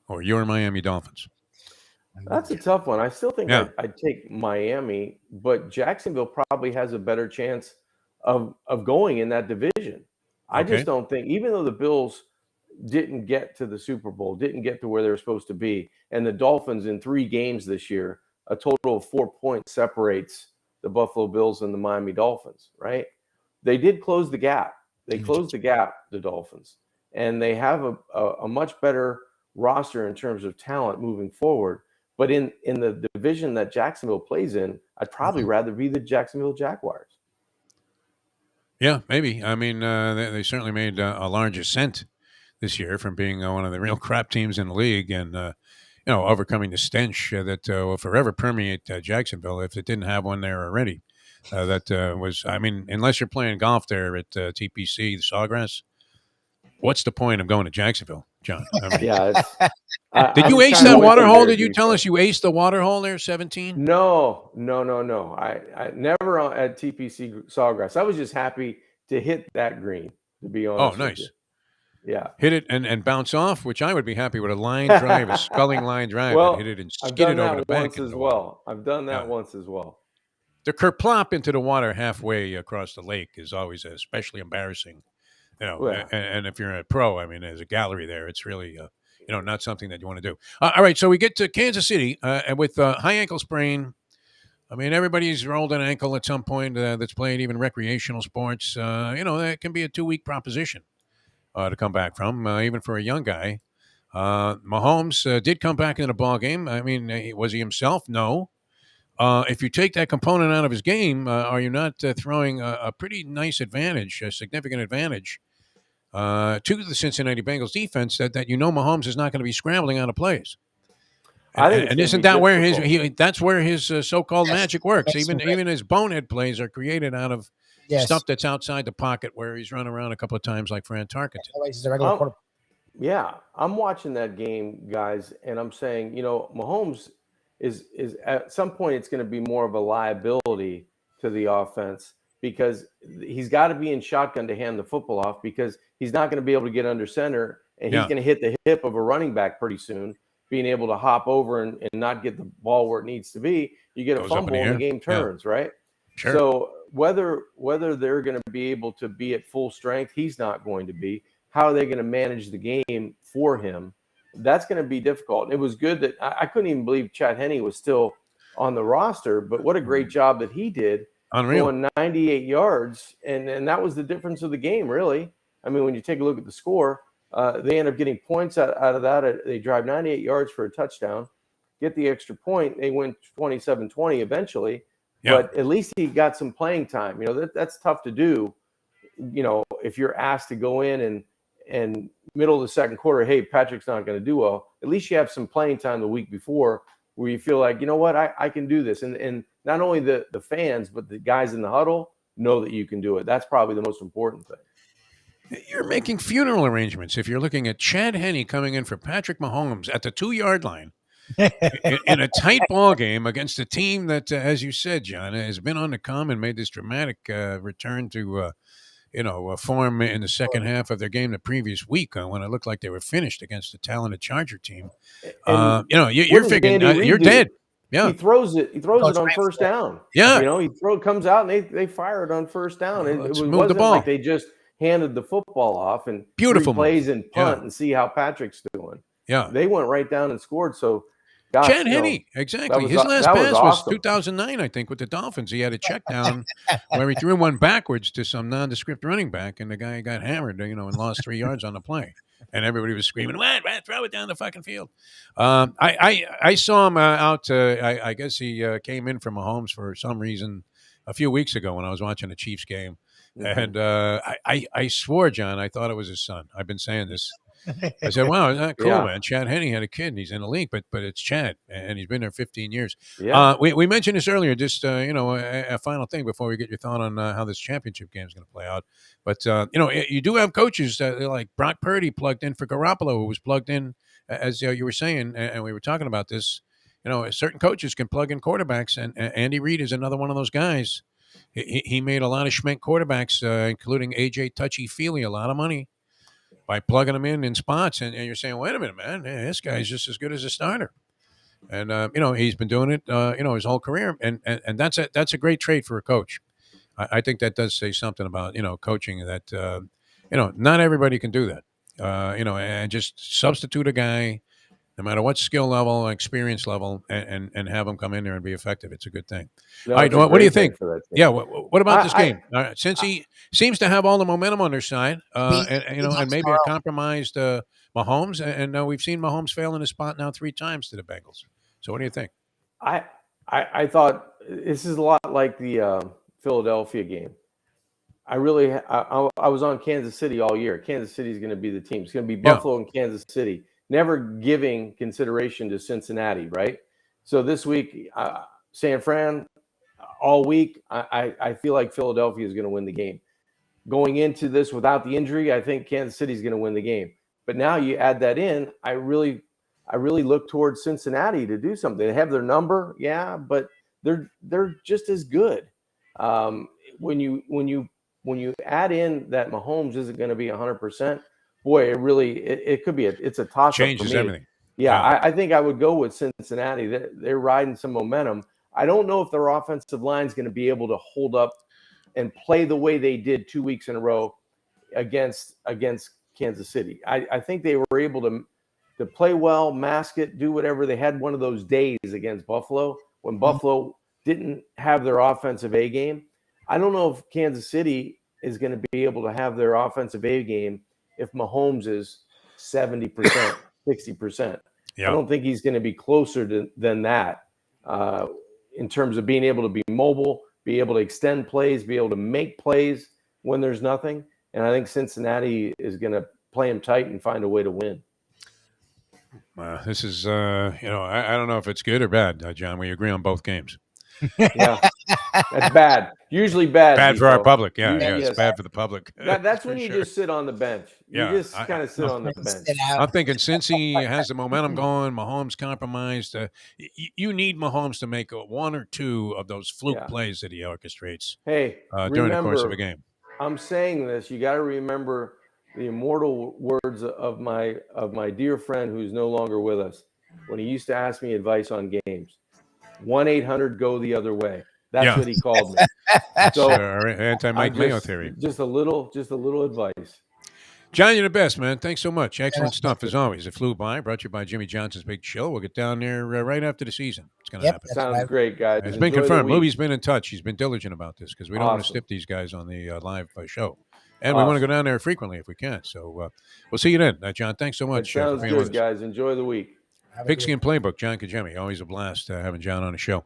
A: or your Miami Dolphins?
B: That's a tough one. I still think I'd take Miami, but Jacksonville probably has a better chance of going in that division. I just don't think, even though the Bills didn't get to the Super Bowl, didn't get to where they were supposed to be, and the Dolphins in 3 games this year, a total of 4 points separates the Buffalo Bills and the Miami Dolphins, right? They did close the gap. They closed the gap, the Dolphins, and they have a much better roster in terms of talent moving forward. But in the division that Jacksonville plays in, I'd probably rather be the Jacksonville Jaguars.
A: Yeah, maybe. I mean, they certainly made a large ascent this year from being one of the real crap teams in the league and, overcoming the stench that will forever permeate Jacksonville if it didn't have one there already. That was, I mean, unless you're playing golf there at TPC, the Sawgrass, what's the point of going to Jacksonville, John? I mean, did you ace that water hole? Did you tell us you aced the water hole there, 17?
B: No. I never at TPC Sawgrass. I was just happy to hit that green, to be honest.
A: Oh, nice.
B: Yeah.
A: Hit it and bounce off, which I would be happy with a line drive, a sculling line drive.
B: Well,
A: hit it and skid it over the bank.
B: As well. I've done that once as well.
A: The kerplop into the water halfway across the lake is always especially embarrassing. And if you're a pro, I mean, there's a gallery there. It's really, not something that you want to do. All right, so we get to Kansas City with high ankle sprain. I mean, everybody's rolled an ankle at some point that's played even recreational sports. That can be a 2-week proposition to come back from, even for a young guy. Mahomes did come back into the ball game. I mean, was he himself? No. If you take that component out of his game, are you not throwing a pretty nice advantage, a significant advantage to the Cincinnati Bengals defense that Mahomes is not going to be scrambling out of plays?
B: I think it's
A: And
B: gonna
A: isn't
B: be
A: that where
B: difficult.
A: that's where his so-called
C: Yes.
A: magic works?
C: Makes
A: Even
C: him great.
A: even his bonehead plays are created out of
C: Yes.
A: stuff that's outside the pocket, where he's run around a couple of times like Fran Tarkenton.
C: Otherwise, he's a regular quarterback.
B: Yeah, I'm watching that game, guys, and I'm saying, Mahomes is at some point it's going to be more of a liability to the offense because he's got to be in shotgun to hand the football off because he's not going to be able to get under center and he's
A: Yeah.
B: going to hit the hip of a running back pretty soon, being able to hop over and not get the ball where it needs to be. You get a
A: Goes up in
B: fumble
A: the
B: and the
A: air.
B: game turns, right?
A: Sure.
B: So whether they're going to be able to be at full strength, he's not going to be. How are they going to manage the game for him? That's going to be difficult. It was good that I couldn't even believe Chad Henne was still on the roster, but what a great job that he did.
A: Unreal.
B: Going 98 yards, and that was the difference of the game, really. I mean, when you take a look at the score, they end up getting points out of that. They drive 98 yards for a touchdown, get the extra point. They win 27-20 eventually, but at least he got some playing time. That's tough to do. If you're asked to go in and middle of the second quarter, hey, Patrick's not going to do well. At least you have some playing time the week before where you feel like, you know what, I can do this. And not only the fans, but the guys in the huddle know that you can do it. That's probably the most important thing.
A: You're making funeral arrangements if you're looking at Chad Henne coming in for Patrick Mahomes at the 2-yard line in a tight ball game against a team that, as you said, John, has been on the come and made this dramatic return to form in the second half of their game the previous week when it looked like they were finished against a talented Charger team.
B: And
A: You're figuring you're dead. Yeah,
B: he throws it on first down.
A: Yeah,
B: he comes out and they fire it on first down.
A: Let's
B: It
A: move the
B: wasn't
A: ball.
B: like they just handed the football off and
A: Beautiful
B: plays
A: move.
B: and punt and see how Patrick's doing.
A: Yeah,
B: they went right down and scored. So, gosh,
A: Chad Henne, exactly. His last
B: that
A: pass was
B: awesome.
A: 2009, I think, with the Dolphins. He had a check down where he threw one backwards to some nondescript running back, and the guy got hammered, and lost 3 yards on the play. And everybody was screaming, "What? Throw it down the fucking field!" I saw him out. I guess he came in from Mahomes for some reason a few weeks ago when I was watching a Chiefs game, and I swore, John, I thought it was his son. I've been saying this. I said, "Wow, isn't that cool, man? Chad Henne had a kid, and he's in the league, but it's Chad, and he's been there 15 years."
B: Yeah.
A: We mentioned this earlier. Just a final thing before we get your thought on how this championship game is going to play out. But you do have coaches like Brock Purdy plugged in for Garoppolo, who was plugged in, as you were saying, and we were talking about this. Certain coaches can plug in quarterbacks, and Andy Reid is another one of those guys. He made a lot of schmeck quarterbacks, including AJ Touchy-Feely, a lot of money by plugging them in spots, and you're saying, wait a minute, man, this guy's just as good as a starter. And he's been doing it, his whole career, and that's a great trait for a coach. I think that does say something about coaching that not everybody can do that. And just substitute a guy, no matter what skill level, experience level, and have him come in there and be effective. It's a good thing.
B: No,
A: all right, what do you think? Yeah, what about this game? Since he seems to have all the momentum on their side, and maybe a compromised Mahomes, and we've seen Mahomes fail in his spot now 3 times to the Bengals. So what do you think?
B: I thought this is a lot like the Philadelphia game. I was on Kansas City all year. Kansas City is going to be the team. It's going to be Buffalo and Kansas City. Never giving consideration to Cincinnati, right? So this week, San Fran, all week, I feel like Philadelphia is going to win the game. Going into this without the injury, I think Kansas City is going to win the game. But now you add that in, I really look towards Cincinnati to do something. They have their number, yeah, but they're just as good. When you add in that Mahomes isn't going to be 100%. Boy, it could be it's a toss-up.
A: Changes
B: for me.
A: everything.
B: Yeah, I think I would go with Cincinnati. They're riding some momentum. I don't know if their offensive line is going to be able to hold up and play the way they did 2 weeks in a row against Kansas City. I think they were able to play well, mask it, do whatever. They had one of those days against Buffalo when Buffalo didn't have their offensive A game. I don't know if Kansas City is going to be able to have their offensive A game if Mahomes is 70%, 60%.
A: Yeah.
B: I don't think he's going to be closer than that in terms of being able to be mobile, be able to extend plays, be able to make plays when there's nothing. And I think Cincinnati is going to play him tight and find a way to win.
A: This is, I don't know if it's good or bad, John. We agree on both games.
B: Yeah, that's bad. Usually bad.
A: Bad for our public. Yeah,
B: Yes.
A: it's bad for the public.
B: That's when you just sit on the bench. You just kind of sit on the bench.
A: I'm thinking since he has the momentum going, Mahomes compromised. You need Mahomes to make one or two of those fluke plays that he orchestrates during the course of a game.
B: I'm saying this. You got to remember the immortal words of my dear friend who's no longer with us when he used to ask me advice on games. 1-800 go the other way. That's what he called me. So
A: anti-Mike Mayo theory.
B: Just a little advice.
A: John, you're the best, man. Thanks so much. Excellent stuff as always. It flew by. Brought to you by Jimmy Johnson's Big Chill. We'll get down there right after the season. It's going to happen.
B: Sounds great, guys.
A: It's been confirmed. Louie's been in touch. He's been diligent about this because we don't want to skip these guys on the live show. And we want to go down there frequently if we can. So we'll see you then. John, thanks so much.
B: Sounds good, guys. Enjoy the week.
A: Pigskin Playbook, John Congemi. Always a blast having John on the show.